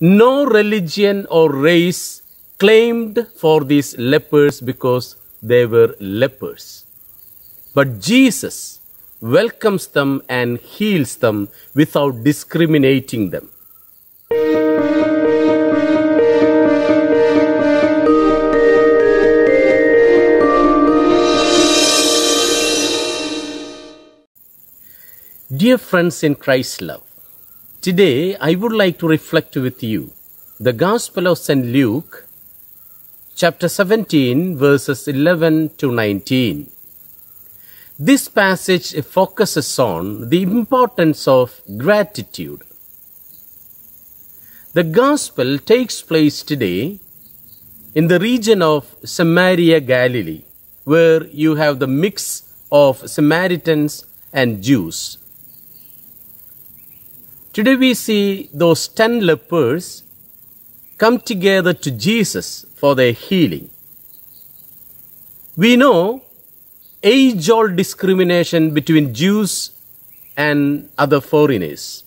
No religion or race claimed for these lepers because they were lepers. But Jesus welcomes them and heals them without discriminating them. Dear friends in Christ's love, today I would like to reflect with you the Gospel of St. Luke, chapter 17, verses 11 to 19. This passage focuses on the importance of gratitude. The Gospel takes place today in the region of Samaria, Galilee, where you have the mix of Samaritans and Jews. Today we see those 10 lepers come together to Jesus for their healing. We know age-old discrimination between Jews and other foreigners.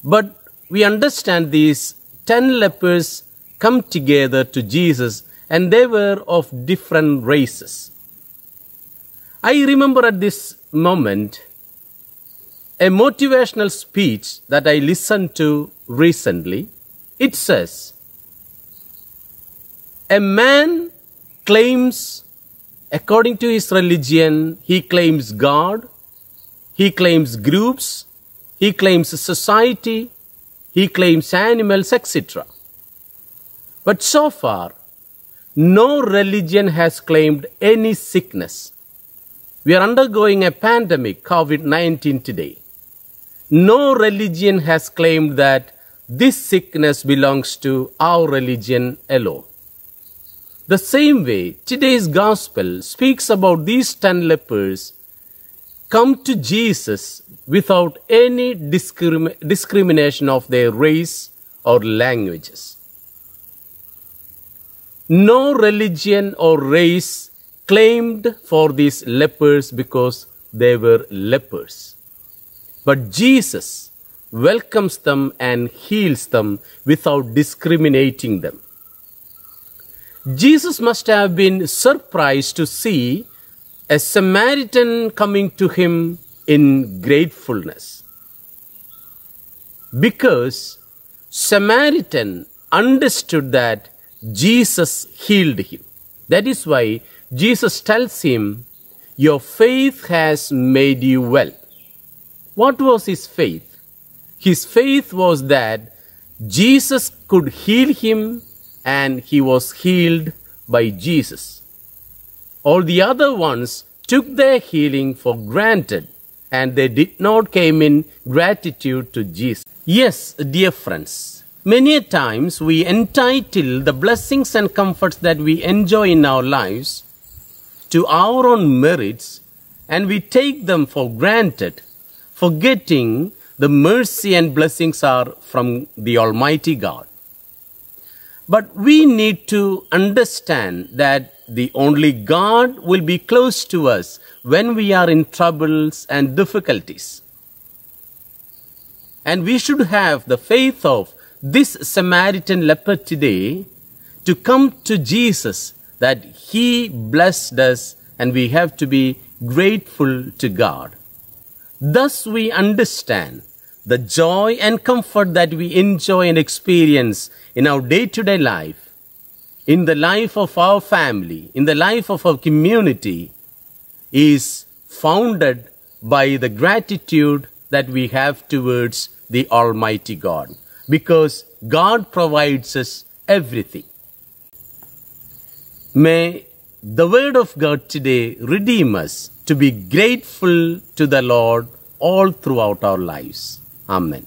But we understand these 10 lepers come together to Jesus and they were of different races. I remember at this moment a motivational speech that I listened to recently. It says, a man claims, according to his religion, he claims God, he claims groups, he claims society, he claims animals, etc. But so far, no religion has claimed any sickness. We are undergoing a pandemic, COVID-19 today. No religion has claimed that this sickness belongs to our religion alone. The same way, today's gospel speaks about these 10 lepers come to Jesus without any discrimination of their race or languages. No religion or race claimed for these lepers because they were lepers. But Jesus welcomes them and heals them without discriminating them. Jesus must have been surprised to see a Samaritan coming to him in gratefulness. Because Samaritan understood that Jesus healed him. That is why Jesus tells him, "Your faith has made you well." What was his faith? His faith was that Jesus could heal him and he was healed by Jesus. All the other ones took their healing for granted and they did not come in gratitude to Jesus. Yes, dear friends, many a times we entitle the blessings and comforts that we enjoy in our lives to our own merits and we take them for granted, forgetting the mercy and blessings are from the Almighty God. But we need to understand that the only God will be close to us when we are in troubles and difficulties. And we should have the faith of this Samaritan leper today to come to Jesus, that he blessed us and we have to be grateful to God. Thus we understand the joy and comfort that we enjoy and experience in our day-to-day life, in the life of our family, in the life of our community, is founded by the gratitude that we have towards the Almighty God, because God provides us everything. May the Word of God today redeem us to be grateful to the Lord all throughout our lives. Amen.